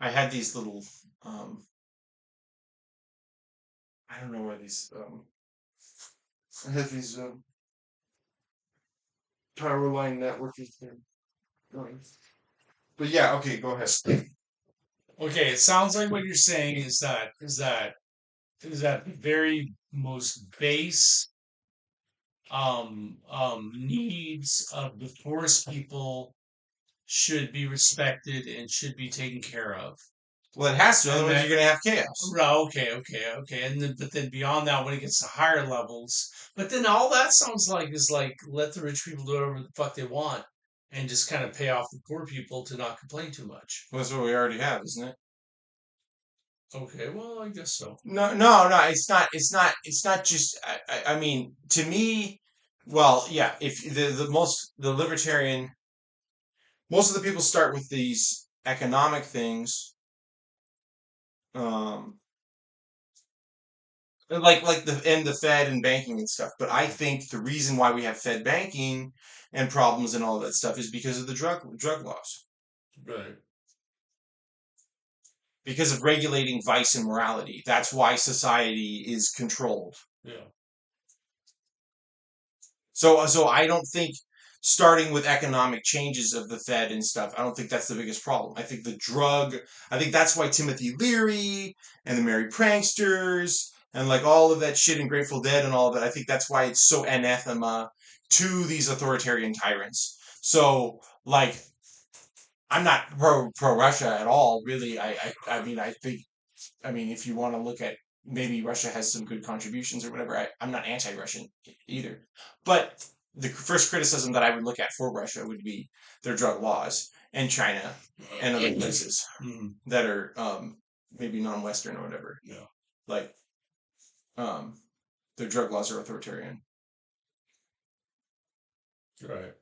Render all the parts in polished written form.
I had these little, um, I don't know where these, I had these power line networking thing going. But yeah, okay, go ahead. Okay, it sounds like what you're saying is that the very most base needs of the poorest people should be respected and should be taken care of. Well, it has to, And otherwise that you're gonna have chaos. right, okay. And then but then beyond that, when it gets to higher levels, but then all that sounds like is like let the rich people do whatever the fuck they want and just kind of pay off the poor people to not complain too much. Well, that's what we already have, isn't it? Okay, well, I guess so. No, no, no. It's not. It's not. It's not just. I mean, to me, well, yeah. If the libertarian, most of the people start with these economic things, um, like the Fed and banking and stuff. But I think the reason why we have Fed banking and problems and all that stuff is because of the drug laws, Right. because of regulating vice and morality. That's why society is controlled. Yeah. So I don't think starting with economic changes of the Fed and stuff, I don't think that's the biggest problem. I think that's why Timothy Leary and the Merry Pranksters and like all of that shit in Grateful Dead and all of that, I think that's why it's so anathema to these authoritarian tyrants. So like I'm not pro Russia at all, really. I mean I think I mean if you want to look at maybe Russia has some good contributions or whatever, I'm not anti-Russian either. But the first criticism that I would look at for Russia would be their drug laws and China and other places Mhm. that are maybe non-Western or whatever. Yeah. Like um, their drug laws are authoritarian. Right.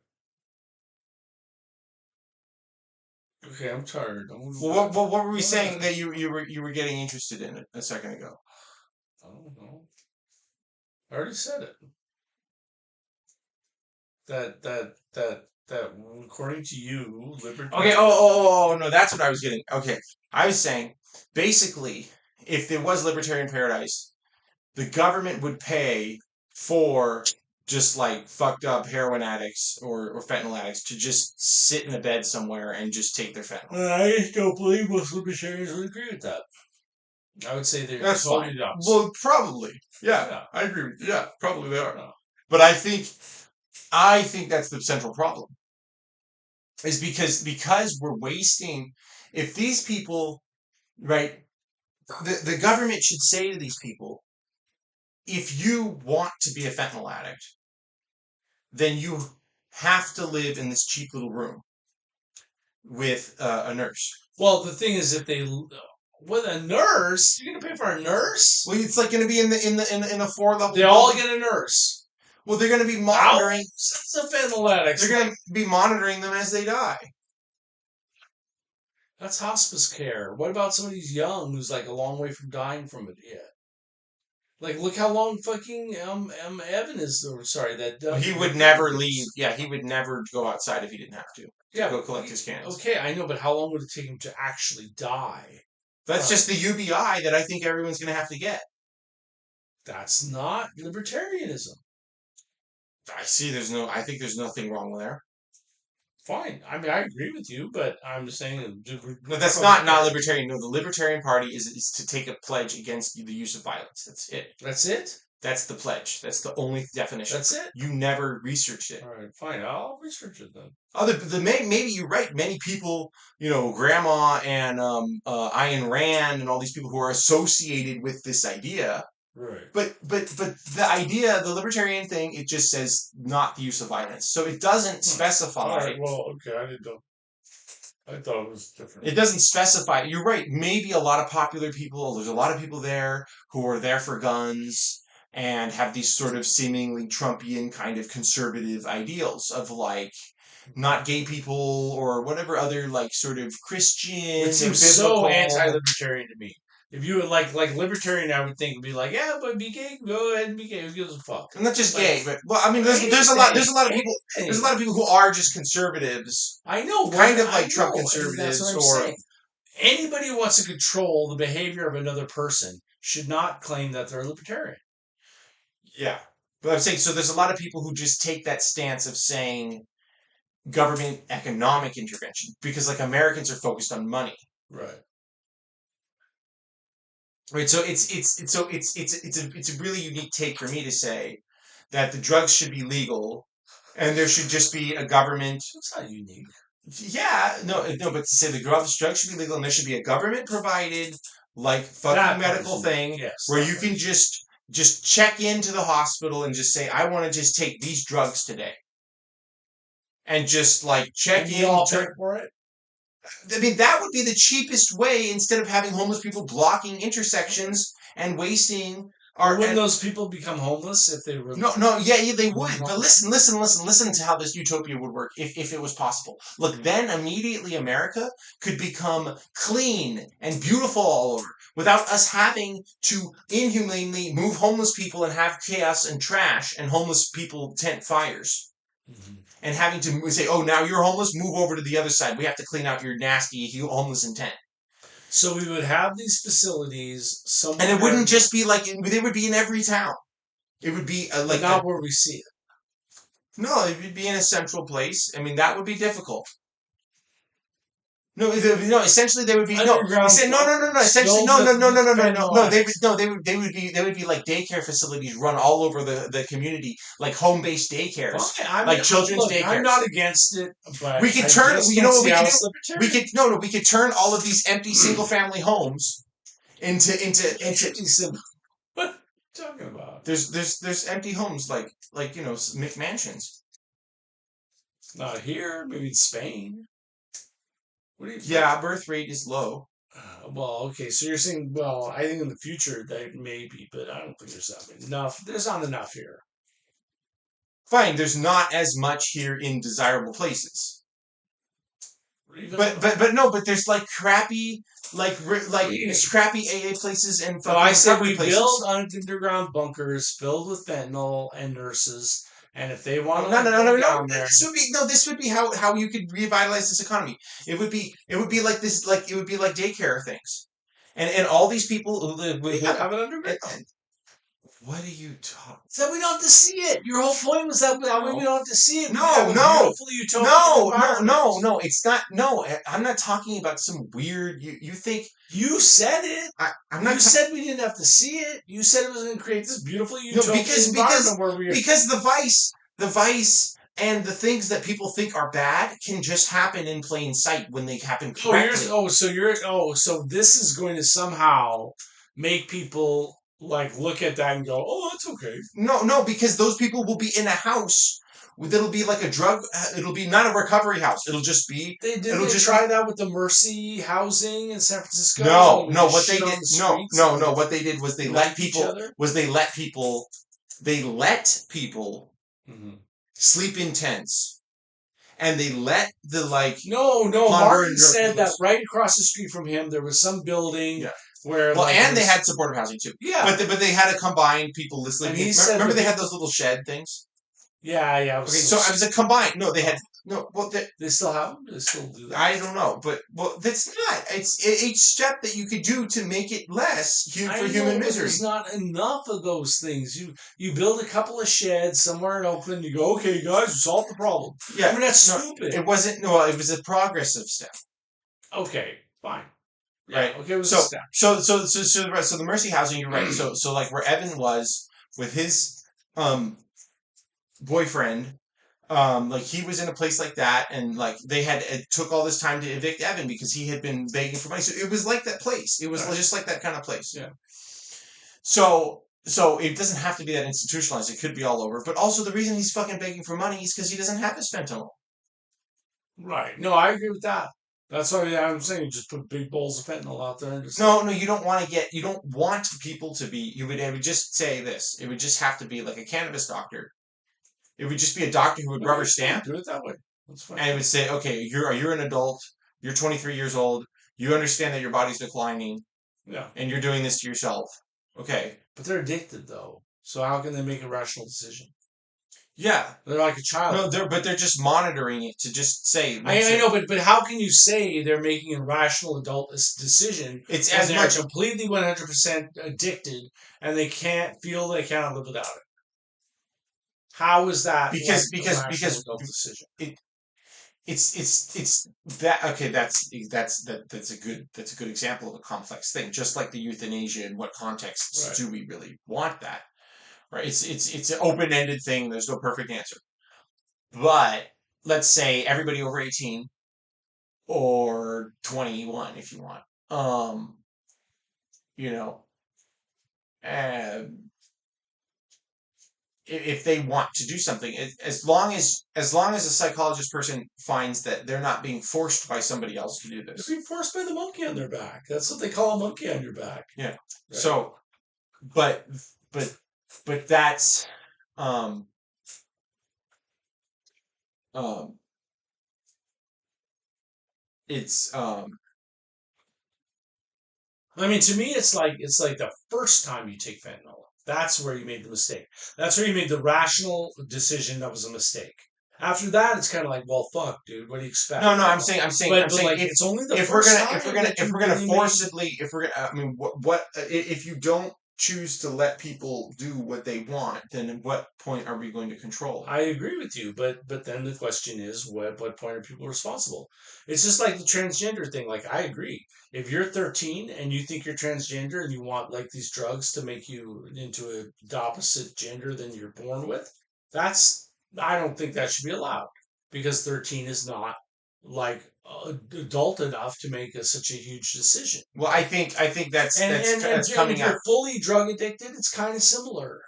Okay, I'm tired. I'm gonna go Well, bed. what were we Go saying ahead. that you were getting interested in a second ago? I don't know. I already said it. That according to you, Okay. libertarian. No, that's what I was getting. Okay, I was saying basically, if there was libertarian paradise, the government would pay for just like fucked up heroin addicts or fentanyl addicts to just sit in a bed somewhere and just take their fentanyl. I just don't believe most libertarians would agree with that. I would say they're That's fine. totally the opposite. Well, probably. Yeah, Yeah. I agree with you. Yeah, probably they are. No. But I think that's the central problem. Is because we're wasting if these people, right, the government should say to these people, if you want to be a fentanyl addict, then you have to live in this cheap little room with a nurse. Well, the thing is, if they with a nurse, you're gonna pay for a nurse. Well, it's like going to be in a 4 level. They all get a nurse. Well, they're going to be monitoring. Thousands of fentanyl addicts. They're going to be monitoring them as they die. That's hospice care. What about somebody's young who's like a long way from dying from it yet? Like, look how long fucking Evan is. Or sorry, that He would never leave. Yeah, he would never go outside if he didn't have to. Yeah, go collect his cans. Okay, I know, but how long would it take him to actually die? That's just the UBI that I think everyone's going to have to get. That's not libertarianism. I see. I think there's nothing wrong there. Fine. I mean, I agree with you, but I'm just saying. No, that's not libertarian. No, the Libertarian Party is to take a pledge against the use of violence. That's it. That's it? That's the pledge. That's the only definition. That's it? You never researched it. All right, fine. I'll research it then. Maybe you're right. Many people, Grandma and Ayn Rand and all these people who are associated with this idea. Right. But the idea, the libertarian thing, it just says not the use of violence. So it doesn't specify. All right. Well, okay. I didn't know. I thought it was different. It doesn't specify. You're right. Maybe a lot of popular people. There's a lot of people there who are there for guns and have these sort of seemingly Trumpian kind of conservative ideals of like not gay people or whatever other like sort of Christian. It seems so anti-libertarian to me. If you would like libertarian, I would think would be like, yeah, but be gay, go ahead and be gay. Who gives a fuck? I'm not just Like gay, but well, I mean, there's a lot of people, there's a anything. lot of people who are just conservatives, I know kind what of I like Trump know, and that's what conservatives, I'm or saying. Anybody who wants to control the behavior of another person should not claim that they're a libertarian. yeah. But I'm saying so. There's a lot of people who just take that stance of saying government economic intervention because like Americans are focused on money. Right. Right, so it's a really unique take for me to say that the drugs should be legal, and there should just be a government. It's not unique. Yeah, no, but to say the drugs should be legal, and there should be a government provided like fucking That part medical is unique. thing Yes. where that you part can is just check into the hospital and just say I want to just take these drugs today, and just like check And in. you all pay for it. I mean, that would be the cheapest way instead of having homeless people blocking intersections and wasting our. Wouldn't And, those people become homeless if they were? no, yeah, they would. Wrong. But listen to how this utopia would work if it was possible. Look, then immediately America could become clean and beautiful all over without us having to inhumanely move homeless people and have chaos and trash and homeless people tent fires. Mhm. And having to say, oh, now you're homeless, move over to the other side. We have to clean out your nasty homeless intent. So we would have these facilities somewhere, And it wouldn't just be like, they would be in every town. It would be but not where we see it. no, it would be in a central place. I mean, that would be difficult. No, essentially they would be Underground essentially filled with fentanyl they would be like daycare facilities run all over the community, like home-based daycares, like children's daycares. I'm not against it, but We could turn, you know what we could do? We could We could turn all of these empty single-family homes into what are you talking about? there's empty homes like McMansions. Not here, maybe in Spain. What do you? Yeah, birth rate is low. Well, okay, so you're saying, well, I think in the future that maybe, but I don't think there's enough. There's not enough here. Fine, there's not as much here in desirable places. But there's like crappy crappy AA places and fucking I said recovery we places. build underground bunkers filled with fentanyl and nurses, and if they want No. This would be how you could revitalize this economy. It would be like this, like it would be like daycare things, and all these people who live we have it underground. What are you talking? So we don't have to see it. Your whole point was that we don't have to see it. No. It's not. No, I'm not talking about some weird. You think you said it? I'm not. You said we didn't have to see it. You said it was going to create this beautiful utopian environment where we are. Because the vice. And the things that people think are bad can just happen in plain sight when they happen correctly. So this is going to somehow make people like look at that and go, "Oh, that's okay." No, because those people will be in a house that'll be like a drug. It'll be not a recovery house. It'll just be. They try that with the Mercy housing in San Francisco. No. What they did? No. What they did was they let people. They let people. Mm-hmm. Sleep in tents, and they let the No. Martin said that right across the street from him there was some building where and they had supportive housing too. Yeah, but they had to combine people listening. Remember they had those little shed things. Yeah. Okay, so it was a combined. No, they had no. Well, they still have them. They still do that. I don't know, but that's not. It's each step that you could do to make it less for human misery. There's not enough of those things. You build a couple of sheds somewhere in Oakland. You go, okay, guys, we solved the problem. Yeah, I mean that's stupid. It wasn't. No, it was a progressive step. Okay, fine. Right. Okay, it was a step. So the Mercy housing. You're right. So like where Evan was with his boyfriend. Like he was in a place like that, and like it took all this time to evict Evan because he had been begging for money. So it was like that place. It was just like that kind of place. Yeah. So it doesn't have to be that institutionalized. It could be all over. But also the reason he's fucking begging for money is because he doesn't have his fentanyl. Right. No, I agree with that. That's why I'm saying just put big bowls of fentanyl out there. And just No, you don't want people to be. It would just say this. It would just have to be like a cannabis doctor. It would just be a doctor who would rubber stamp. Do it that way. That's fine. And it would say, okay, you're an adult. You're 23 years old. You understand that your body's declining. Yeah. and you're doing this to yourself. Okay. But they're addicted, though. So how can they make a rational decision? Yeah. They're like a child. No, they're just monitoring it to just say. I know, but how can you say they're making a rational adult decision It's when as they're much completely 100% addicted and they can't feel they cannot live without it? How is that like a rational because adult decision? it it's that okay. That's a good example of a complex thing. Just like the euthanasia, in what contexts Right. do we really want that? Right? It's an open ended thing. There's no perfect answer. But let's say everybody over 18 or 21, if you want. You know, um, if they want to do something, as long as a psychologist person finds that they're not being forced by somebody else to do They're this. being forced by the monkey on their back. That's what they call a monkey on your back. Yeah. Right? So, but but but that's um um it's I mean, to me, it's like the first time you take fentanyl. That's where you made the mistake. That's where you made the rational decision that was a mistake. After that, it's kind of like, well, fuck, dude. What do you expect? no, I'm But saying like, it's only the if we're first gonna time that if you we're gonna really made. forcibly if we're gonna I mean what if you don't choose to let people do what they want, then at what point are we going to control it? I agree with you, but then the question is, what point are people responsible? It's just like the transgender thing. Like, I agree. If you're 13 and you think you're transgender and you want like these drugs to make you into the opposite gender than you're born with, that's I don't think that should be allowed because 13 is not like adult enough to make such a huge decision. Well, I think that's And if coming up. you're fully drug addicted, it's kind of similar.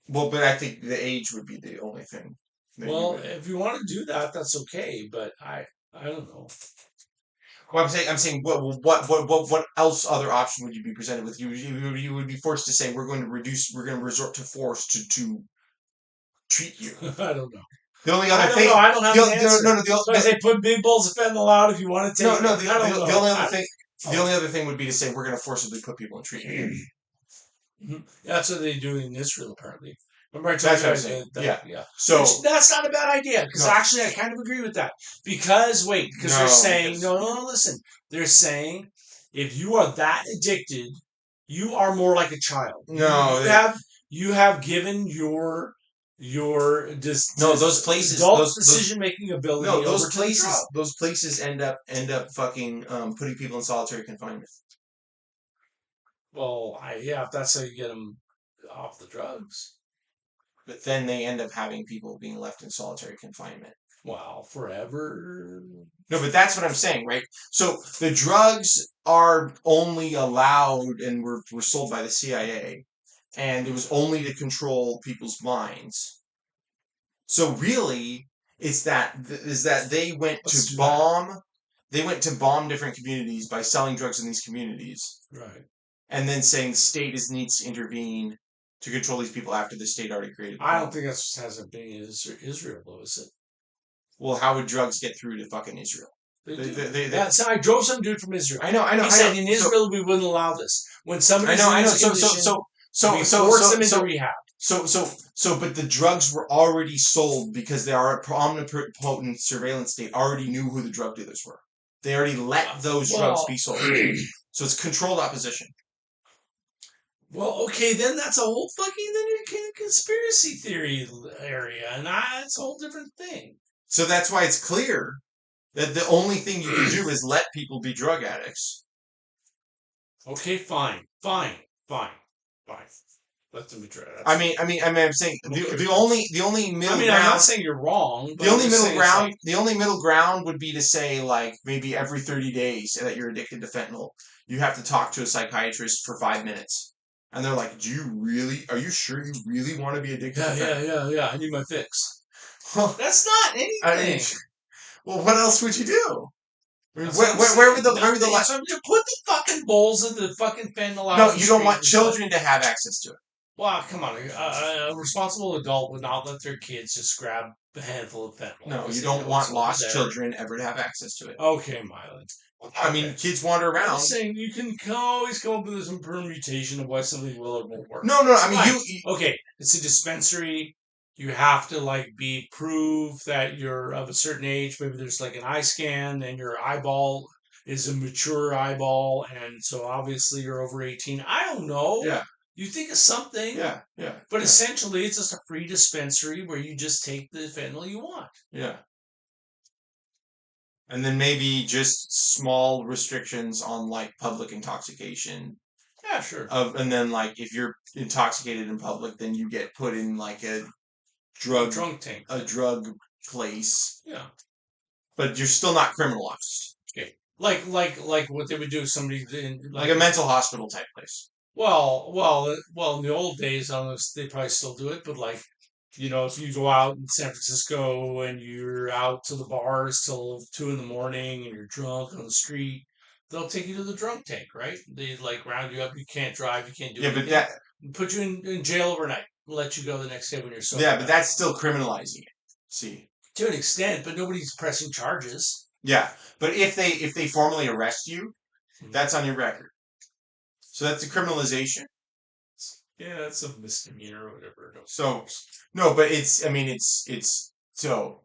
Well, but I think the age would be the only thing that you Well, would. if you want to do that, that's okay. But I don't know. Well, I'm saying, what else other option would you be presented with? You would be forced to say, we're going to resort to force to treat you. I don't know. The only I other don't thing, know. I don't have an answer. no, no, So I say put big bowls of fentanyl out if you want to no, take no, it. I don't the know. only other thing, the only other thing would be to say we're going to forcibly put people in treatment. Mhm. That's what they do in Israel, apparently. Remember I told That's you what I'm guys saying. that, Yeah. yeah. So Which, that's not a bad idea, because no, actually I kind of agree with that. Because, wait, because they're no, saying, because no, listen. They're saying if you are that addicted, you are more like a child. no, You have given your no, those places, adult decision making no, ability over to the drug. those places end up fucking putting people in solitary confinement. Well, yeah, if that's how you get them off the drugs. But then they end up having people being left in solitary confinement. Well, forever. No, but that's what I'm saying, right? So the drugs are only allowed and were sold by the CIA, and it was only to control people's minds. So really, is that Let's do that. they went to bomb different communities by selling drugs in these communities, Right. and then saying the state needs to intervene to control these people after the state already created the I don't problem. think that's hasn't been in Israel, though, is it? Well, how would drugs get through to fucking Israel? They They, do. they, they, they, That's I drove some dude from Israel. He I know. said in So Israel we wouldn't allow this. When somebody's in I know. this condition, we So, force them into rehab. but the drugs were already sold because they are a omnipotent surveillance state already knew who the drug dealers were. They already let those drugs Well, be sold. So it's controlled opposition. well, okay, then that's a whole fucking then you're in a conspiracy theory area, and that's a whole different thing. So that's why it's clear that the only thing you can do is let people be drug addicts. Okay, fine. Let them be tried. I'm saying Okay. the only middle I'm ground. not saying you're wrong. But The only middle ground would be to say like maybe every 30 days that you're addicted to fentanyl, you have to talk to a psychiatrist for 5 minutes, and they're like, are you sure you really want to be addicted to fentanyl? Yeah. I need my fix. Well, That's not I mean, anything. well, what else would you do? I mean, That's what I'm where would saying. where would the Nothing. So you put the fucking bowls of the fucking fentanyl out no? on the You don't street want and stuff. children to have access to it. Well, come on. A responsible adult would not let their kids just grab a handful of fentanyl. No, because you they don't know it's want over lost there. children ever to have access to it. Okay, Miley. I mean, kids wander I'm around. just saying you can always come up with some permutation of why something will or won't work. No, I mean, Fine. Okay, it's a dispensary. You have to prove that you're of a certain age. Maybe there's like an eye scan, and your eyeball is a mature eyeball, and so obviously you're over 18. I don't know. Yeah. You think of something. Yeah. But essentially, it's just a free dispensary where you just take the fentanyl you want. Yeah. And then maybe just small restrictions on like public intoxication. Yeah, sure. And then like if you're intoxicated in public, then you get put in like a drug tank, a drug place. Yeah. But you're still not criminalized. Okay. Like what they would do if somebody in like a mental hospital type place. Well. In the old days, I don't know if they probably still do it, but like, if you go out in San Francisco and you're out to the bars till 2 a.m. and you're drunk on the street, they'll take you to the drunk tank, right? They like round you up. You can't drive. You can't do anything. Yeah, but put you in jail overnight. Let you go the next day when you're sober. Yeah, but that's still criminalizing it. See, to an extent, but nobody's pressing charges. Yeah, but if they formally arrest you, that's on your record. So that's a criminalization. Yeah, that's a misdemeanor or whatever. So no, but it's so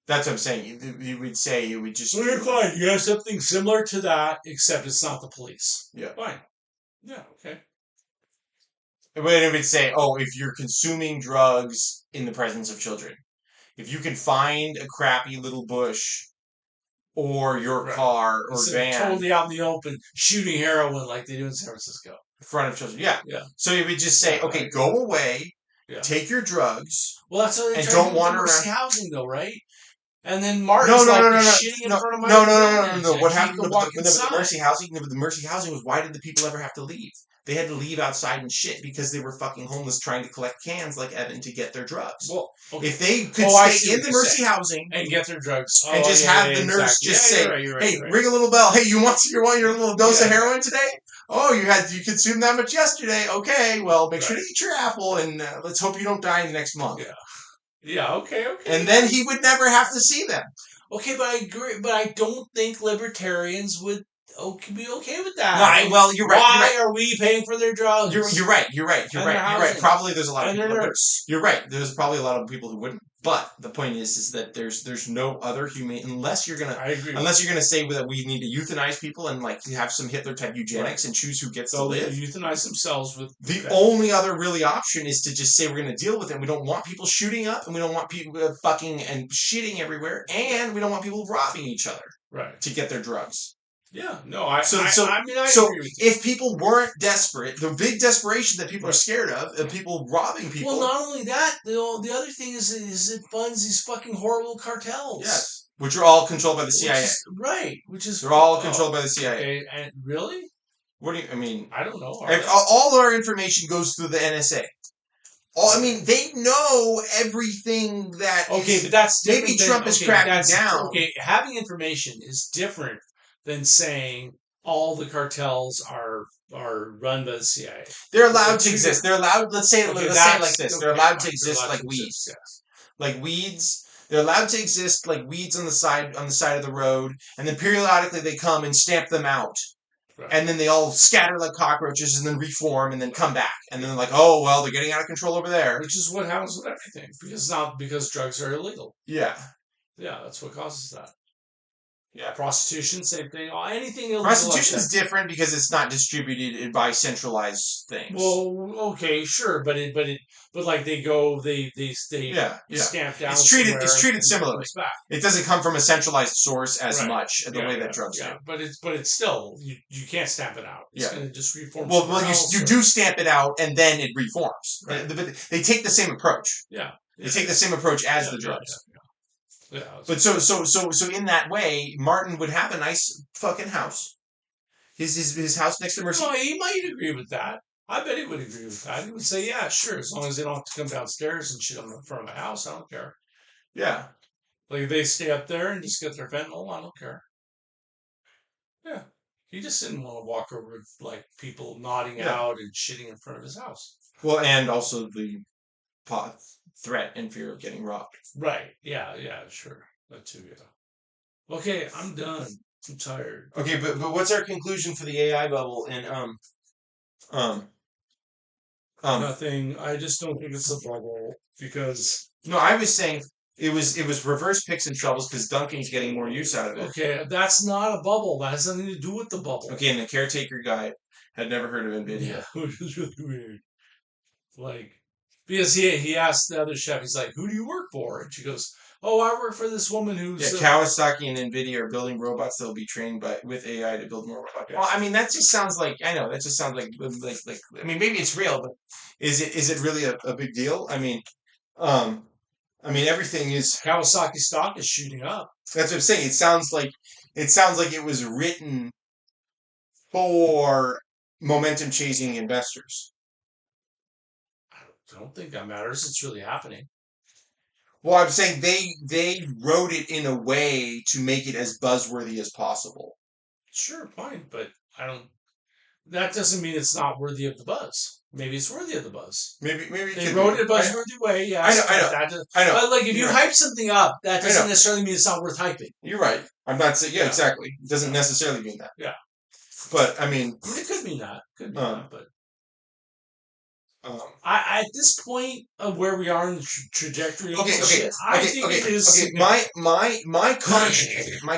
that's what I'm saying. You would say you would just. So you're fine. You have something similar to that, except it's not the police. Yeah. Fine. Yeah. Okay. But it would say, oh, if you're consuming drugs in the presence of children, if you can find a crappy little bush or your car or van totally out in the open shooting heroin like they do in San Francisco in front of children, yeah. So you would just say, okay, right. Go away, take your drugs, well, that's what and don't wander around. Mercy housing, though, right? And then Martin's shitting in front of my no. What happened with the Mercy housing? The Mercy housing was, why did the people ever have to leave? They had to leave outside and shit because they were fucking homeless trying to collect cans like Evan to get their drugs. Well, if they could stay in the Mercy housing and get their drugs and just have the nurse just say, "Hey, ring a little bell. Hey, you want your little dose of heroin today? Oh, you consumed that much yesterday. Okay, well, make sure to eat your apple and let's hope you don't die in the next month." Yeah. Okay. And then he would never have to see them. Okay, but I agree. But I don't think libertarians would be okay with that. No, well, you're right. Why are we paying for their drugs? You're right. Probably there's a lot of people. You're right. There's probably a lot of people who wouldn't. But the point is that there's no other humane unless you're gonna say that we need to euthanize people and like have some Hitler type eugenics and choose who gets to live. Euthanize themselves with the only other really option is to just say we're gonna deal with it. We don't want people shooting up, and we don't want people fucking and shitting everywhere, and we don't want people robbing each other to get their drugs. Yeah, no, I agree with you. If people weren't desperate, the big desperation that people are scared of people robbing people. Well, not only that, the other thing is it funds these fucking horrible cartels. Yes, which are all controlled by the CIA. They're all controlled by the CIA. Okay, and really? What do you? I mean, I don't know. All our information goes through the NSA. They know everything that. Okay, but that's different. Maybe Trump is cracking down. Okay, having information is different than saying all the cartels are run by the CIA. They're allowed to exist. They're allowed. Let's say it like this. They're allowed to exist like weeds. Yes. Like weeds. They're allowed to exist like weeds on the side of the road, and then periodically they come and stamp them out. And then they all scatter like cockroaches and then reform and then come back. And then they're like, oh, well, they're getting out of control over there. Which is what happens with everything. Because drugs are illegal. Yeah. Yeah, that's what causes that. Yeah. Prostitution, same thing. Anything illegal. Prostitution is different because it's not distributed by centralized things. Well, okay, sure, but like they stamp down. It's treated similarly. It doesn't come from a centralized source as much the way that drugs do. But it's still you can't stamp it out. It's going to just reform. Well, you do stamp it out and then it reforms. Right. They take the same approach. Yeah. They take the same approach as the drugs. Yeah, but so in that way, Martin would have a nice fucking house. His house next to Mercy. No, he might agree with that. I bet he would agree with that. He would say, "Yeah, sure, as long as they don't have to come downstairs and shit on the front of my house, I don't care." Yeah, like they stay up there and just get their fentanyl, I don't care. Yeah, he just didn't want to walk over with like people nodding out and shitting in front of his house. Well, and also the threat and fear of getting robbed. Right. Yeah. Sure. That too, yeah. Okay, I'm done. I'm tired. Okay, but what's our conclusion for the AI bubble? And um um Nothing. I just don't think it's a bubble because no, I was saying it was reverse picks and shovels because Duncan's getting more use out of it. okay, that's not a bubble. That has nothing to do with the bubble. Okay, and the caretaker guy had never heard of Yeah, Nvidia. which is really weird. Like, because he asked the other chef, he's like, "Who do you work for?" And she goes, "Oh, I work for this woman Yeah, who's Kawasaki and Nvidia are building robots that will be trained by with AI to build more robots. Well, I mean, that just sounds like I know that just sounds like I mean, maybe it's real, but is it really a big deal? Um, I mean, everything is. Kawasaki stock is shooting up." That's what I'm saying. It sounds like it was written for momentum chasing investors. I don't think that matters. It's really happening. Well, I'm saying they wrote it in a way to make it as buzzworthy as possible. Sure, fine, but I don't. That doesn't mean it's not worthy of the buzz. Maybe it's worthy of the buzz. Maybe it They could wrote it a be. buzzworthy way, I know, yes, I but know, that does, I know. but like if you You're right. hype something up, that I doesn't know. necessarily mean it's not worth hyping. You're right. I'm not saying. Yeah, Yeah. exactly. It doesn't Yeah. necessarily mean that. Yeah. But I mean, I mean, it could mean that. Could mean um, that, but um, I at this point of where we are in the trajectory of okay, this okay, shit, I okay, think okay, it is okay. My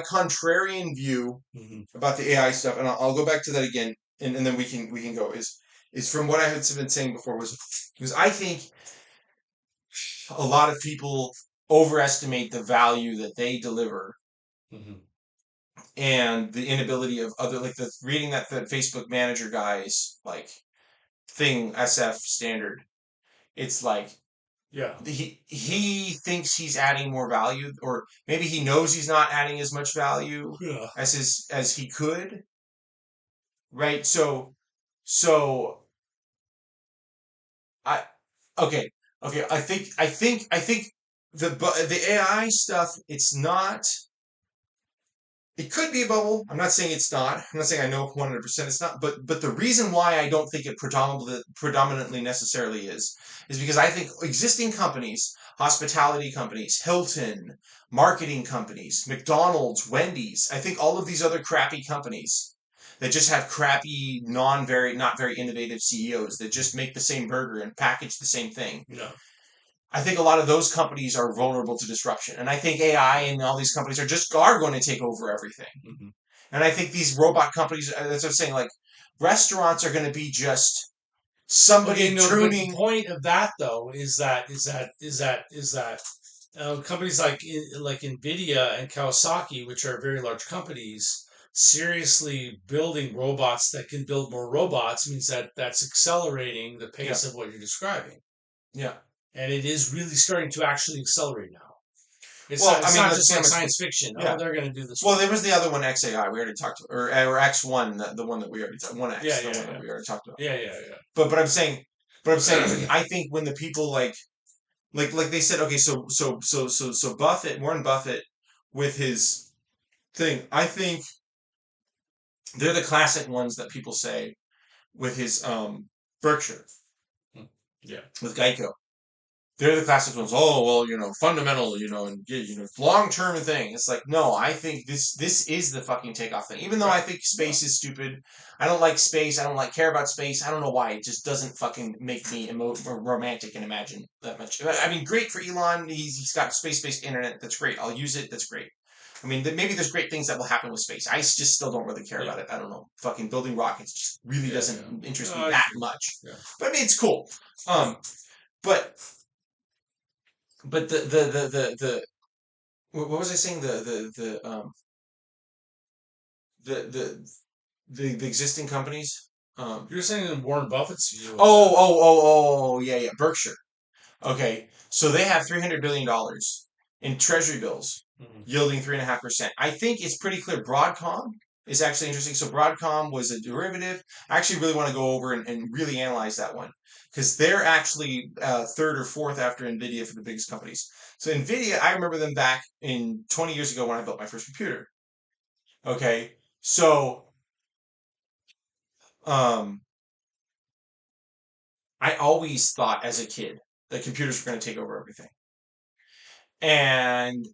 contrarian view Mhm. about the AI stuff, and I'll go back to that again, and then we can go is from what I had been saying before was I think a lot of people overestimate the value that they deliver Mhm. and the inability of other like the reading that the Facebook manager guy's like thing SF standard. It's like Yeah. he thinks he's adding more value, or maybe he knows he's not adding as much value Yeah. as he could, right? So I okay okay I think the AI stuff, it's not. It could be a bubble. I'm not saying it's not. I'm not saying I know 100% it's not. But the reason why I don't think it predominantly necessarily is because I think existing companies, hospitality companies, Hilton, marketing companies, McDonald's, Wendy's, I think all of these other crappy companies that just have crappy, not very innovative CEOs that just make the same burger and package the same thing. Yeah. I think a lot of those companies are vulnerable to disruption, and I think AI and all these companies are going to take over everything. Mhm. And I think these robot companies, that's what I'm saying, like restaurants are going to be just Okay, somebody no, but the tuning. point of that though is that companies like Nvidia and Kawasaki, which are very large companies, seriously building robots that can build more robots means that that's accelerating the Yeah, pace of what you're describing, yeah. and it is really starting to actually accelerate now. It's Well, not. I It's mean, not let's just see how like much. science fiction. Oh, Yeah. they're going to do this Well, one. there was the other one, XAI. We already talked about, or X1, the one that we already talked. One Yeah, X, the yeah, one that yeah, we already talked about. yeah, yeah, yeah. But I'm saying, I think when the people like they said, okay, so Buffett, Warren Buffett, with his thing, I think they're the classic ones that people say with his Berkshire, Hmm. Yeah. with Geico. They're the classic ones. Oh well, fundamental, and long term thing. It's like no, I think this is the fucking takeoff thing. Even though I Right. think space is stupid, I don't like space. I don't like care about space. I don't know why. It just doesn't fucking make me romantic and imagine that much. I mean, great for Elon. He's got space based internet. That's great. I'll use it. That's great. I mean, maybe there's great things that will happen with space. I just still don't really care Yeah. about it. I don't know. Fucking building rockets just really Yeah. doesn't interest No, me I that agree. much. Yeah. But I mean, it's cool. But but what was I saying? The existing companies. You're saying in Warren Buffett's view of Oh that. oh oh oh yeah, Berkshire. Okay, so they have $300 billion in treasury bills, Mhm. yielding 3.5%. I think it's pretty clear. Broadcom is actually interesting. So Broadcom was a derivative. I actually really want to go over and really analyze that one because they're actually third or fourth after Nvidia for the biggest companies. So Nvidia, I remember them back in 20 years ago when I built my first computer. Okay, so um, I always thought as a kid that computers were going to take over everything. And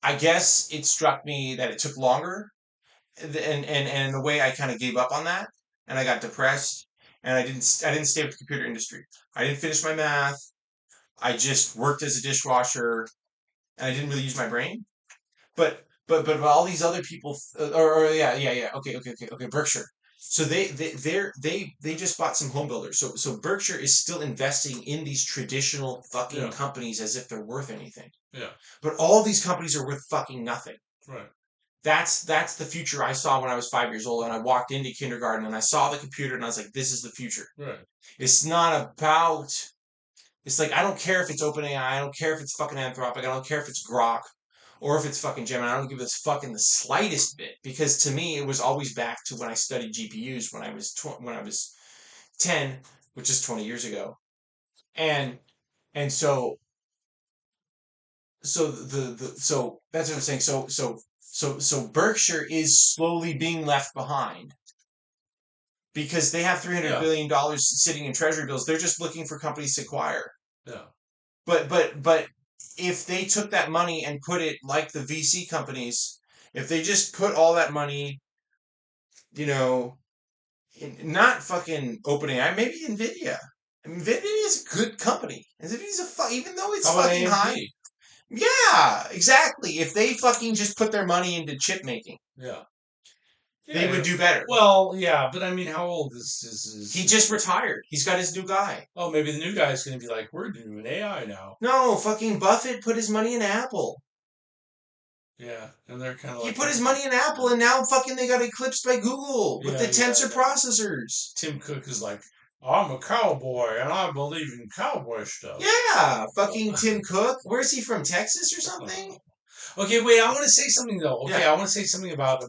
I guess it struck me that it took longer, and in a way I kind of gave up on that, and I got depressed, and I didn't stay with the computer industry. I didn't finish my math. I just worked as a dishwasher, and I didn't really use my brain. But all these other people, or yeah, okay, Berkshire. So they just bought some home builders. So Berkshire is still investing in these traditional fucking Yeah. companies as if they're worth anything. Yeah. But all these companies are worth fucking nothing. Right. That's the future I saw when I was 5 years old, and I walked into kindergarten and I saw the computer and I was like, this is the future. Right. It's not about. It's like I don't care if it's OpenAI, I don't care if it's fucking Anthropic, I don't care if it's Grok, or if it's fucking Gemini. I don't give this fucking the slightest bit, because to me it was always back to when I studied GPUs when I was 10, which is 20 years ago, and and so that's what I'm saying. So Berkshire is slowly being left behind because they have $300 billion sitting in treasury bills. They're just looking for companies to acquire. Yeah. But if they took that money and put it like the VC companies, if they just put all that money, you know, not fucking OpenAI, maybe Nvidia. I mean, Nvidia is a good company. Nvidia's even though it's How about fucking high. AMD? Yeah, exactly. If they fucking just put their money into chip making, Yeah. they would do better. Well, yeah, but I mean, how old is He just retired. He's got his new guy. Oh, maybe the new guy's going to be like, we're doing AI now. No, fucking Buffett put his money in Apple. Yeah, and they're kind of He like put his money in Apple, and now fucking they got eclipsed by Google with the tensor processors. Tim Cook is like, I'm a cowboy and I believe in cowboy stuff. Yeah, fucking Tim Cook. Where's he from? Texas or something? Okay, wait. I want to say something though. Okay, Yeah. I want to say something about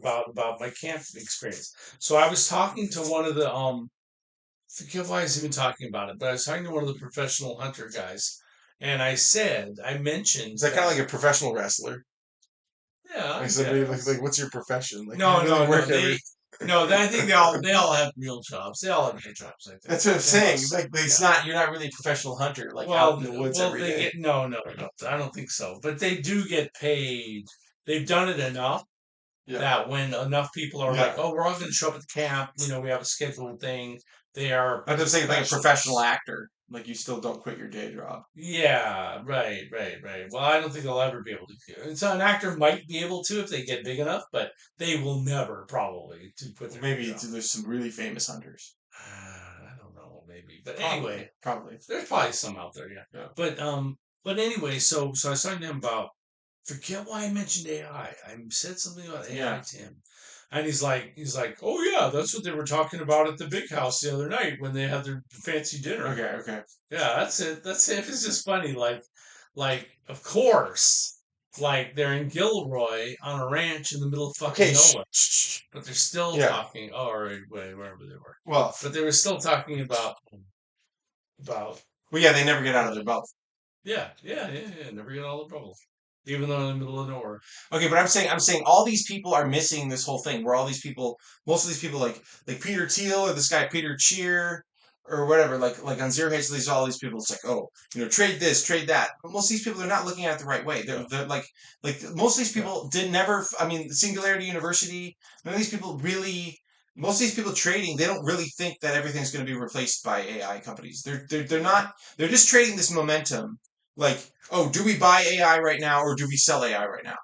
my camp experience. So I was talking to one of the forget why I was even talking about it, but I was talking to one of the professional hunter guys, and I mentioned. Is that kind of like a professional wrestler? Yeah. Like somebody like what's your profession? Like, no, you no, really no. work every- I think they all have real jobs. They all have real jobs. I think. That's what I'm saying. Like it's Yeah. not you're not really a professional hunter like out in the woods every they day. get no, I don't think so. But they do get paid. They've done it enough Yeah. that when enough people are Yeah. like, "Oh, we're all going to show up at the camp," we have a scheduled thing. They are. I'm just saying, like a professional actor. Like you still don't quit your day job. Yeah, right. Well, I don't think they'll ever be able to. And so an actor might be able to if they get big enough, but they will never probably to quit their Maybe job. there's some really famous hunters. I don't know, maybe, but Probably. anyway, there's probably some out there, yeah. But anyway, so I was talking to him about. Forget why I mentioned AI. I said something about AI to him. And he's like, oh yeah, that's what they were talking about at the big house the other night when they had their fancy dinner. Okay. Yeah, that's it. It's just funny. Like of course, like they're in Gilroy on a ranch in the middle of fucking nowhere, but they're still talking. Oh, or wherever they were. Well, but they were still talking about. Well, yeah, they never get out of their bubble. Yeah. Never get out of the bubble. Even though in the middle of nowhere. Okay, but I'm saying all these people are missing this whole thing. Where all these people, most of these people, like Peter Thiel or this guy Peter Cheer or whatever, like on Zero Hedge, these all these people. It's like, oh, trade this, trade that. But most of these people are not looking at it the right way. They're like most of these people did never. I mean, Singularity University. None of these people really. Most of these people trading, they don't really think that everything's going to be replaced by AI companies. They're not. They're just trading this momentum. Like, oh, do we buy AI right now or do we sell AI right now?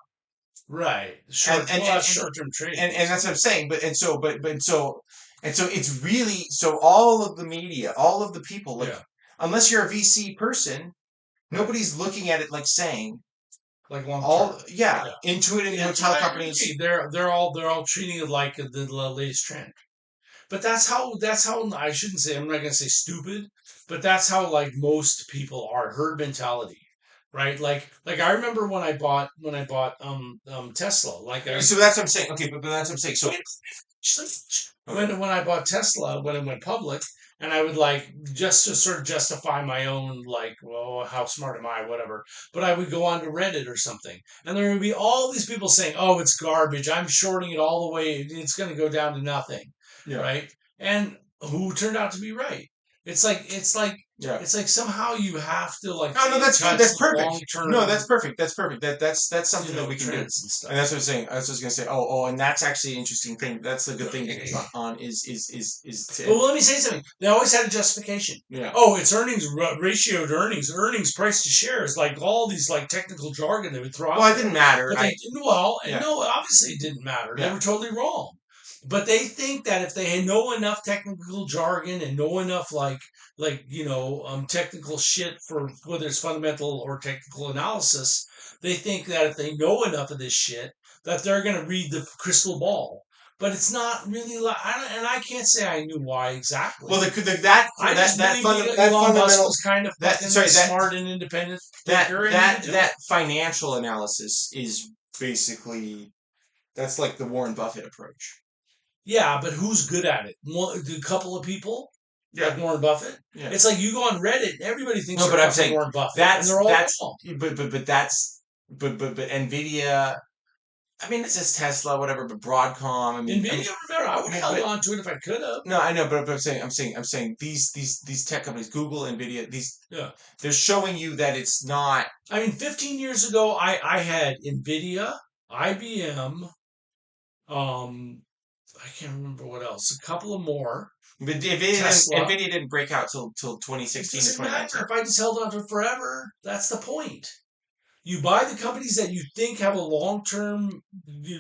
Right. Short-term trading. And that's what I'm saying. So it's really so all of the media, all of the people, like unless you're a VC person, nobody's looking at it like saying like long Intuit and hotel companies. They're all treating it like the latest trend. But that's how I shouldn't say, I'm not going to say stupid, but that's how like most people are, herd mentality, right? Like I remember when I bought Tesla, so that's what I'm saying. Okay, but that's what I'm saying. So when I bought Tesla, when it went public, and I would like just to sort of justify my own like, well, how smart am I, whatever. But I would go on to Reddit or something, and there would be all these people saying, "Oh, it's garbage. I'm shorting it all the way. It's going to go down to nothing." Yeah. Right? And who turned out to be right? Yeah. it's like somehow you have to like Oh no, that's good. cut That's some perfect. long term, No, that's perfect. That's perfect. That's something you that know, we can do. trends and stuff. And that's what I'm saying. I was just gonna say. Oh, and that's actually an interesting thing. That's a good thing to hit on. Is But to let me say something. They always had a justification. yeah. Oh, it's earnings ratio to earnings price to shares, like all these like technical jargon they would throw Well, out it there. didn't matter. But they well, and Yeah no, obviously it didn't matter. They yeah. were totally wrong. But they think that if they know enough technical jargon and know enough technical shit for whether it's fundamental or technical analysis, they think that if they know enough of this shit, that they're going to read the crystal ball. But it's not really like, and I can't say I knew why exactly. Well, I just believe that Elon Musk fundamental was kind of that fucking sorry smart and independent thinker, and he would do it. that financial analysis is basically that's like the Warren Buffett approach. Yeah, but who's good at it? A couple of people, like Yeah Warren Buffett. yeah. It's like you go on Reddit, everybody thinks No, you're but I'm fucking saying Warren Buffett, and they're all wrong. but that's but Nvidia. I mean, it's just Tesla, whatever. But Broadcom. Nvidia, remember, I would have held but on to it if I could have. no, I know, but I'm saying these tech companies, Google, Nvidia, Yeah. they're showing you that it's not. I mean, 15 years ago, I had Nvidia, IBM, I can't remember what else, a couple of more. But Tesla. Nvidia didn't break out till It 2016 to doesn't 2019. matter if I just held on to it forever. That's the point. You buy the companies that you think have a long term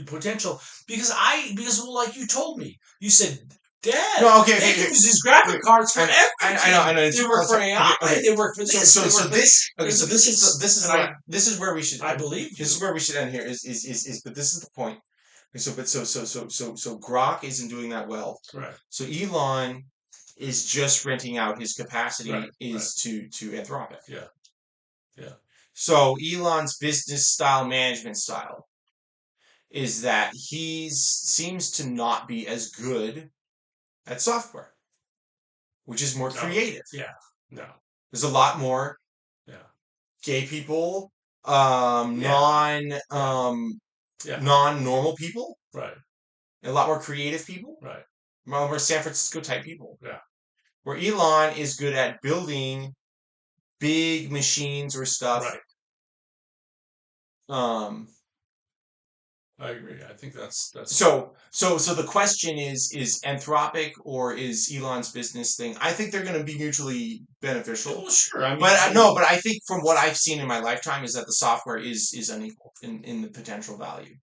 potential. Because well, like you told me, you said, Dad, No, okay, they okay, can okay. use these graphic cards for everything. I know. They work for AI. Okay. They work for this. So this. Okay, so this is where we should. I believe you. This is where we should end here. But this is the point. So Grok isn't doing that well. Right. So Elon is just renting out his capacity Right. to Anthropic. Yeah. Yeah. So Elon's business style, management style, is that he seems to not be as good at software, which is more creative. Yeah. No. There's a lot more Yeah. gay people, non normal people, Right. a lot more creative people, Right. more San Francisco type people. Yeah. Where Elon is good at building big machines or stuff. Right. I agree. I think that's so the question is Anthropic or is Elon's business thing? I think they're going to be mutually beneficial. Well, sure. I mean, but I think from what I've seen in my lifetime is that the software is unequal in the potential value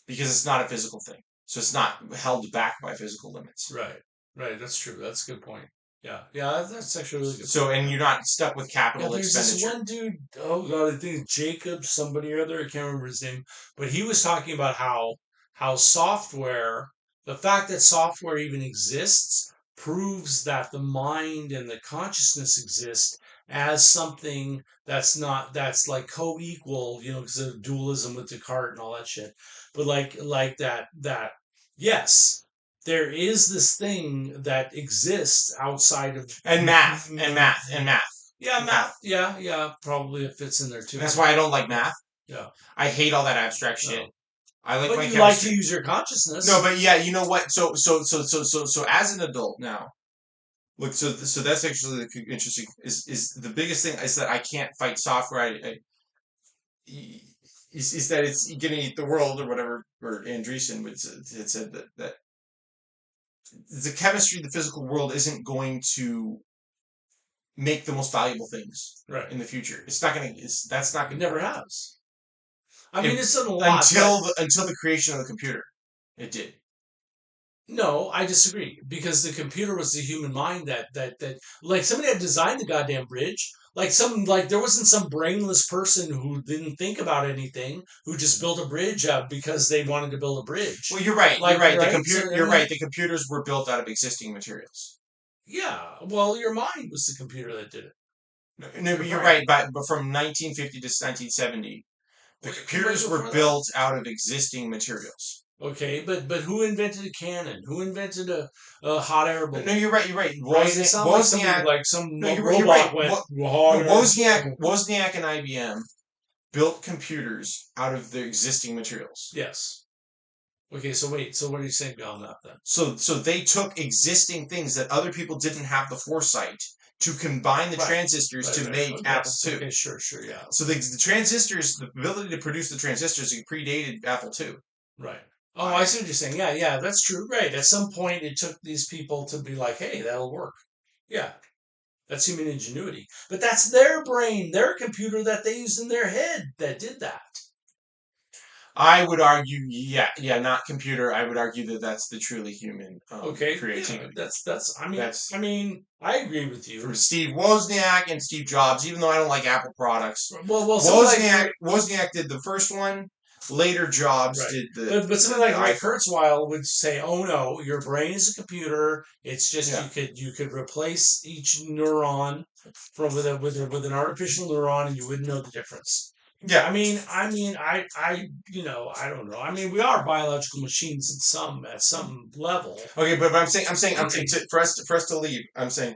because it's not a physical thing, so it's not held back by physical limits. Right. Right. That's true. That's a good point. Yeah. Yeah. That's actually really good. So, and you're not stuck with capital expenditure. There's this one dude, oh God, I think it's Jacob, somebody or other, I can't remember his name, but he was talking about how software, the fact that software even exists, proves that the mind and the consciousness exist as something that's like co-equal, because of dualism with Descartes and all that shit. But like that, yes, there is this thing that exists outside of math. Yeah, math. Yeah, probably it fits in there too. That's why I don't like math. Yeah, I hate all that abstract shit. I like but my you chemistry. like to use your consciousness. No, but yeah, you know what? So as an adult now, look. So that's actually interesting. Is the biggest thing is that I can't fight software. Is that it's going to eat the world or whatever? Or Andreessen had said that the chemistry, the physical world, isn't going to make the most valuable things in the future. It's not going to. That's not going. It never has. I mean, it's done a lot until the creation of the computer. It did. No, I disagree because the computer was the human mind that like somebody had designed the goddamn bridge. Like there wasn't some brainless person who didn't think about anything who just built a bridge up because they wanted to build a bridge. Well, you're right. Like, you're right. right? The computer. So, you're right. The computers were built out of existing materials. Yeah. Well, your mind was the computer that did it. No, but you're right. But from 1950 to 1970, the computers were built out of existing materials. Okay, but who invented a cannon? Who invented a hot air balloon? No, you're right. You're right. Wozniak, like some robot went. Wozniak and IBM built computers out of the existing materials. Yes. Okay, so wait. So what are you saying beyond that then? So they took existing things that other people didn't have the foresight to combine the Right. transistors Right. to Right. make Oh, Apple yes. II. Okay. Sure. Sure. Yeah. So the transistors, the ability to produce the transistors, predated Apple II. Right. Oh, I I see what you're saying. Yeah. Yeah. That's true. Right. At some point, it took these people to be like, "Hey, that'll work." Yeah. That's human ingenuity. But that's their brain, their computer that they used in their head that did that. I would argue, yeah, not computer. I would argue that that's the truly human Okay. Yeah. creativity. That's. I mean. That's I mean. I agree with from you. Steve Wozniak and Steve Jobs. Even though I don't like Apple products, Well. Something like Wozniak did the first one. Later, Jobs right. did But something the like Ray iPhone. Kurzweil would say, "Oh no, your brain is a computer. It's just Yeah, you could replace each neuron from with an artificial neuron, and you wouldn't know the difference." yeah. I don't know. I mean, we are biological machines at some level. Okay, but I'm saying for us to leave. I'm saying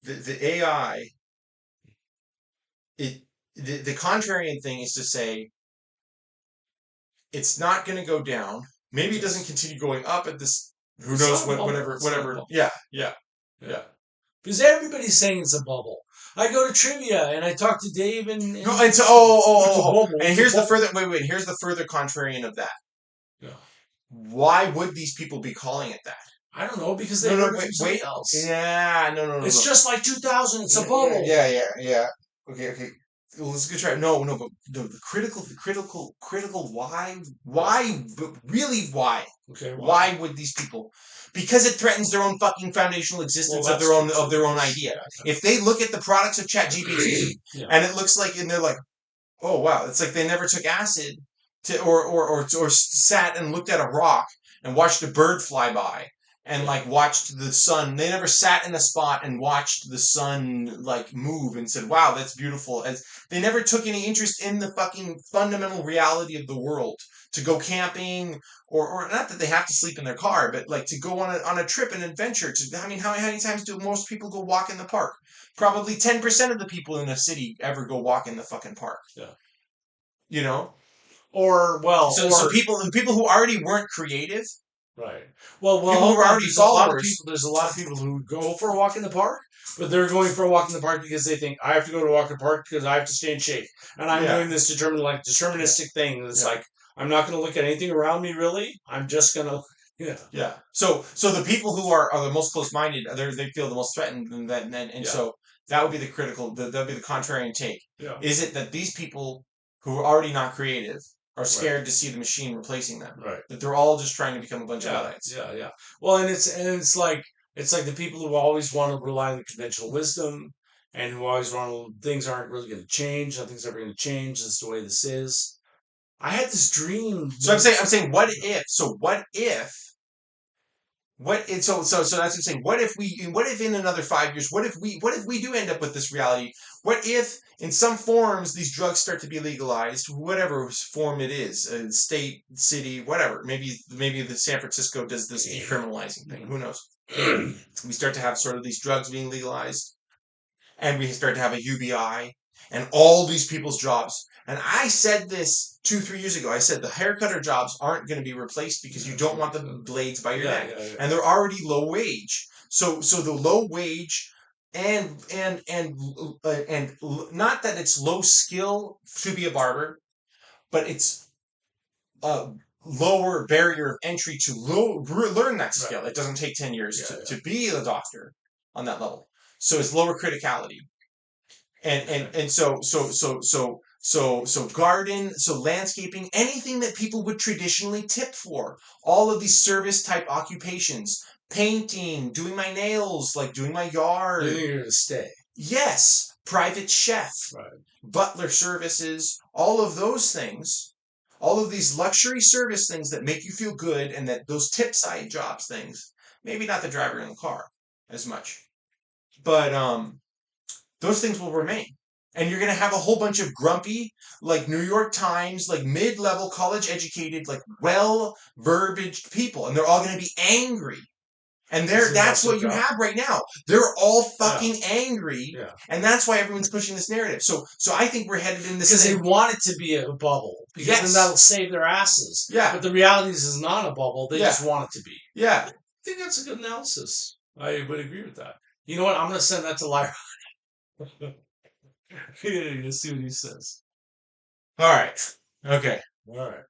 the AI. It the contrarian thing is to say it's not going to go down. Maybe it doesn't Yes. continue going up at this. Who It's knows not a what? bubble. It's not a Whatever. bubble. Yeah, yeah, Yeah. yeah. Because everybody's saying it's a bubble. I go to trivia and I talk to Dave No, and and so it's a bubble. and It's a here's the bubble. further wait. Here's the further contrarian of that. Yeah. Why would these people be calling it that? I don't know because they No, no, heard it from somebody wait. else. Yeah, no, It's no. just like 2000. It's a Yeah, bubble. yeah. Okay. Well, let's go try. No, but critical. Yeah. But really, why? Okay. Why? Why would these people? Because it threatens their own fucking foundational Well, existence that's true of too. their own Yes. idea. Yeah. If they look at the products of ChatGPT Yeah. and it looks like, and they're like, oh wow, it's like they never took acid to or sat and looked at a rock and watched a bird fly by and Yeah. like watched the sun. They never sat in a spot and watched the sun like move and said, wow, that's beautiful. As they never took any interest in the fucking fundamental reality of the world to go camping or not that they have to sleep in their car, but like to go on a trip, an adventure. I mean, how many times do most people go walk in the park? Probably 10% of the people in a city ever go walk in the fucking park. Yeah. You know, Or well, so people who already weren't creative, right. people who Hold were on. already There's a lot of followers. people. There's a lot of people who go for a walk in the park, but they're going for a walk in the park because they think I have to go to a walk in the park because I have to stay in shape, and I'm Yeah, doing this yeah, deterministic thing. It's yeah, like I'm not going to look at anything around me really. I'm just gonna yeah yeah. So the people who are the most close minded, they feel the most threatened, and yeah so that would be the critical. That would be the contrarian take. yeah Is it that these people who are already not creative are right scared to see the machine replacing them? right That they're all just trying to become a bunch of yeah Luddites. yeah yeah. Well, and it's like the people who always want to rely on conventional wisdom and who always want things aren't really going to change. Nothing's ever going to change. This is the way this is. I had this dream. So I'm saying, what if? So what if? So that's what I'm saying. What if in another 5 years, what if we do end up with this reality? What if in some forms these drugs start to be legalized, whatever form it is, state, city, whatever. Maybe the San Francisco does this decriminalizing thing. Who knows? We start to have sort of these drugs being legalized, and we start to have a UBI, and all these people's jobs. And I said this 2, 3 years ago. I said the haircutter jobs aren't going to be replaced because you don't want the blades by your Yeah, neck, yeah, and they're already low wage. So the low wage and not that it's low skill to be a barber, but it's a lower barrier of entry to learn that skill. right. It doesn't take 10 years Yeah, to be a doctor on that level. So it's lower criticality and so garden, so landscaping, anything that people would traditionally tip for, all of these service type occupations, painting, doing my nails, like doing my You yard. think you're gonna stay? Yes, private chef, Right. butler services, all of those things, all of these luxury service things that make you feel good, and that those tip side jobs things, maybe not the driver in the car as much, but those things will remain. And you're going to have a whole bunch of grumpy, like New York Times, like mid level, college educated, like well verbaged people. And they're all going to be angry And Because they that's lost their what you job. have right now. They're all fucking angry, Yeah. and that's why everyone's pushing this narrative. So I think we're headed in this Because they thing. want it to be a bubble. Because Yes. then that'll save their asses. Yeah. But the reality is it's not a bubble. They Yeah. just want it to be. Yeah. I think that's a good analysis. I would agree with that. You know what? I'm going to send that to Lyra. You'll see what he says. All right. Okay. All right.